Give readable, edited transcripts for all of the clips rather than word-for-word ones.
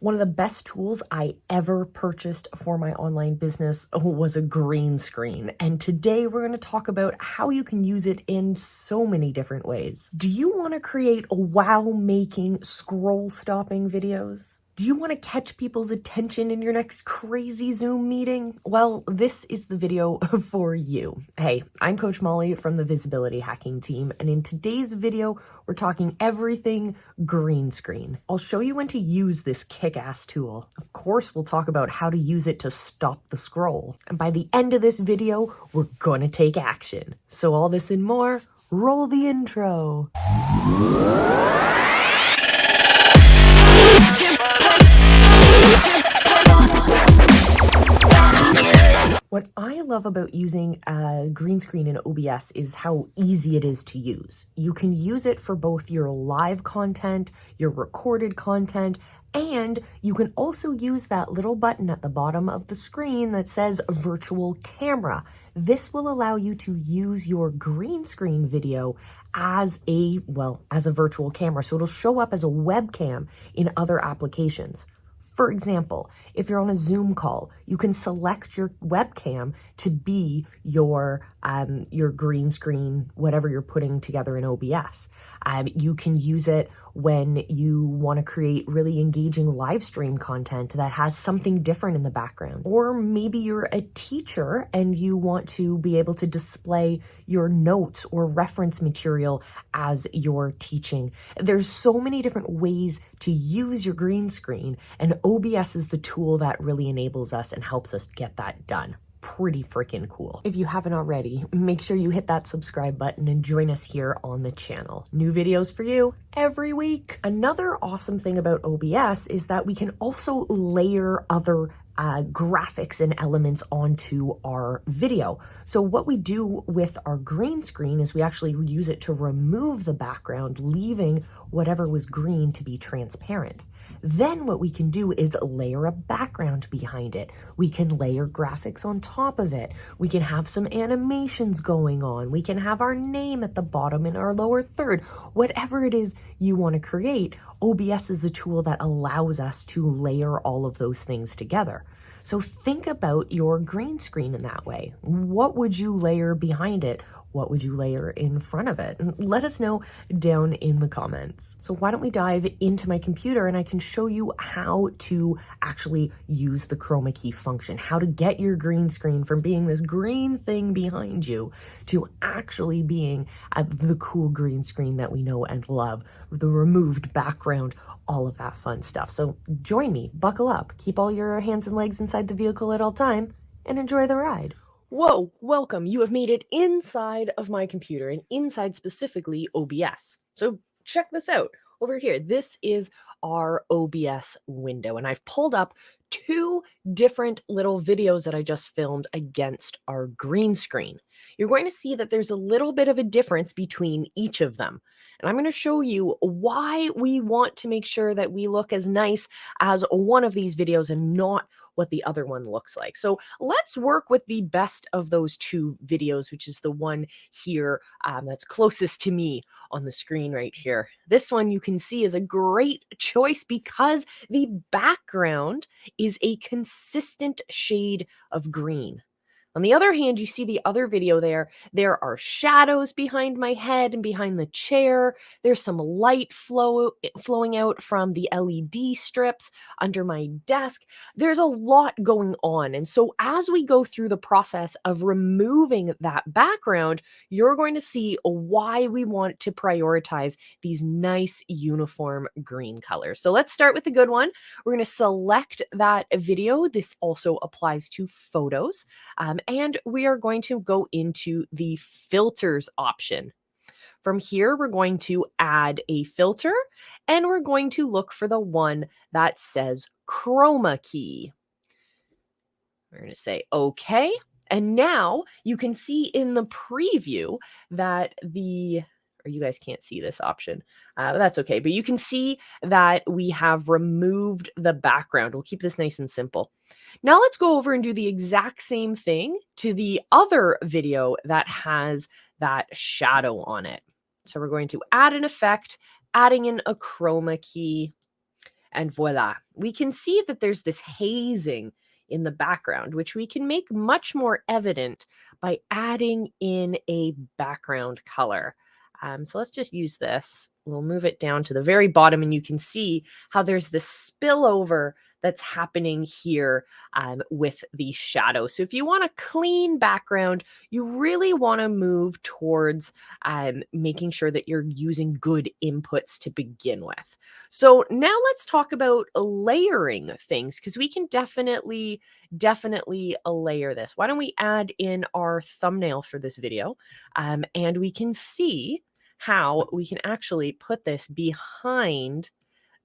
One of the best tools I ever purchased for my online business was a green screen. And today we're going to talk about how you can use it in so many different ways. Do you want to create wow-making, scroll-stopping videos? Do you want to catch people's attention in your next crazy Zoom meeting? Well, this is the video for you. Hey, I'm Coach Molle from the Visibility Hacking team, and in today's video, we're talking everything green screen. I'll show you when to use this kick-ass tool. Of course, we'll talk about how to use it to stop the scroll. And by the end of this video, we're gonna take action. So all this and more, roll the intro. What I love about using a green screen in OBS is how easy it is to use. You can use it for both your live content, your recorded content, and you can also use that little button at the bottom of the screen that says virtual camera. This will allow you to use your green screen video as a virtual camera. So it'll show up as a webcam in other applications. For example, if you're on a Zoom call, you can select your webcam to be your green screen, whatever you're putting together in OBS. You can use it when you want to create really engaging live stream content that has something different in the background. Or maybe you're a teacher and you want to be able to display your notes or reference material as you're teaching. There's so many different ways to use your green screen, and OBS is the tool that really enables us and helps us get that done. Pretty freaking cool. If you haven't already, make sure you hit that subscribe button and join us here on the channel. New videos for you every week. Another awesome thing about OBS is that we can also layer other graphics and elements onto our video. So what we do with our green screen is we actually use it to remove the background, leaving whatever was green to be transparent. Then what we can do is layer a background behind it. We can layer graphics on top of it. We can have some animations going on. We can have our name at the bottom in our lower third. Whatever it is you want to create, OBS is the tool that allows us to layer all of those things together. So think about your green screen in that way. What would you layer behind it? What would you layer in front of it? And let us know down in the comments. So why don't we dive into my computer and I can show you how to actually use the Chroma Key function, how to get your green screen from being this green thing behind you to actually being the cool green screen that we know and love, the removed background, all of that fun stuff. So join me, buckle up, keep all your hands and legs inside the vehicle at all time, and enjoy the ride. Whoa, welcome. You have made it inside of my computer and inside specifically OBS. So check this out over here. This is our OBS window, and I've pulled up two different little videos that I just filmed against our green screen. You're going to see that there's a little bit of a difference between each of them. And I'm going to show you why we want to make sure that we look as nice as one of these videos and not what the other one looks like. So let's work with the best of those two videos, which is the one here that's closest to me on the screen right here. This one you can see is a great choice because the background is a consistent shade of green. On the other hand, you see the other video there. There are shadows behind my head and behind the chair. There's some light flowing out from the LED strips under my desk. There's a lot going on. And so as we go through the process of removing that background, you're going to see why we want to prioritize these nice uniform green colors. So let's start with the good one. We're going to select that video. This also applies to photos. And we are going to go into the filters option. From here, we're going to add a filter, and we're going to look for the one that says Chroma Key. We're going to say OK. And now you can see in the preview that or you guys can't see this option. That's okay. But you can see that we have removed the background. We'll keep this nice and simple. Now let's go over and do the exact same thing to the other video that has that shadow on it. So we're going to add an effect, adding in a chroma key, And voila, we can see that there's this hazing in the background, which we can make much more evident by adding in a background color. So let's just use this. We'll move it down to the very bottom, and you can see how there's this spillover that's happening here with the shadow. So if you want a clean background, you really want to move towards making sure that you're using good inputs to begin with. So now let's talk about layering things, because we can definitely layer this. Why don't we add in our thumbnail for this video, and we can see how we can actually put this behind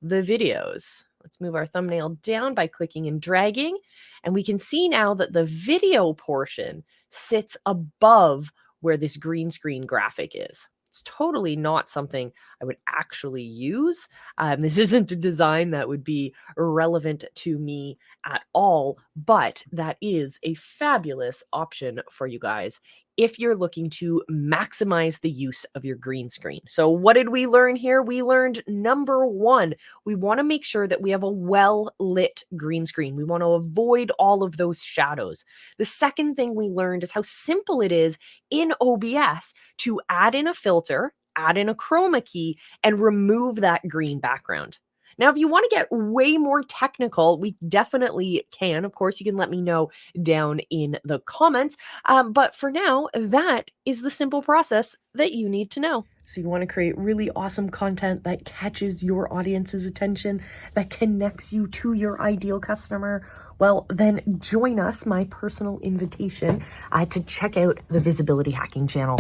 the videos. Let's move our thumbnail down by clicking and dragging, and we can see now that the video portion sits above where this green screen graphic is. It's totally not something I would actually use. This isn't a design that would be relevant to me at all, but that is a fabulous option for you guys if you're looking to maximize the use of your green screen. So what did we learn here? We learned, number one, we want to make sure that we have a well-lit green screen. We want to avoid all of those shadows. The second thing we learned is how simple it is in OBS to add in a filter, add in a chroma key, and remove that green background. Now, if you want to get way more technical, we definitely can. Of course, you can let me know down in the comments. But for now, that is the simple process that you need to know. So you want to create really awesome content that catches your audience's attention, that connects you to your ideal customer? Well, then join us, my personal invitation, to check out the Visibility Hacking channel.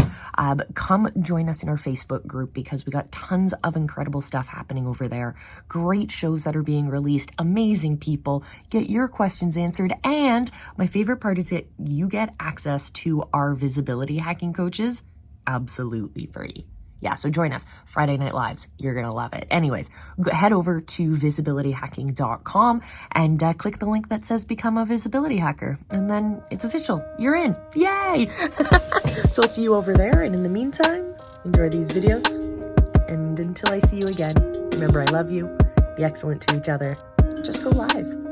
Come join us in our Facebook group, because we got tons of incredible stuff happening over there. Great shows that are being released, amazing people, get your questions answered, and my favorite part is that you get access to our Visibility Hacking coaches absolutely free. Yeah, so join us. Friday Night Lives. You're going to love it. Anyways, head over to visibilityhacking.com and click the link that says Become a Visibility Hacker. And then it's official. You're in. Yay! So I'll see you over there. And in the meantime, enjoy these videos. And until I see you again, remember I love you. Be excellent to each other. Just go live.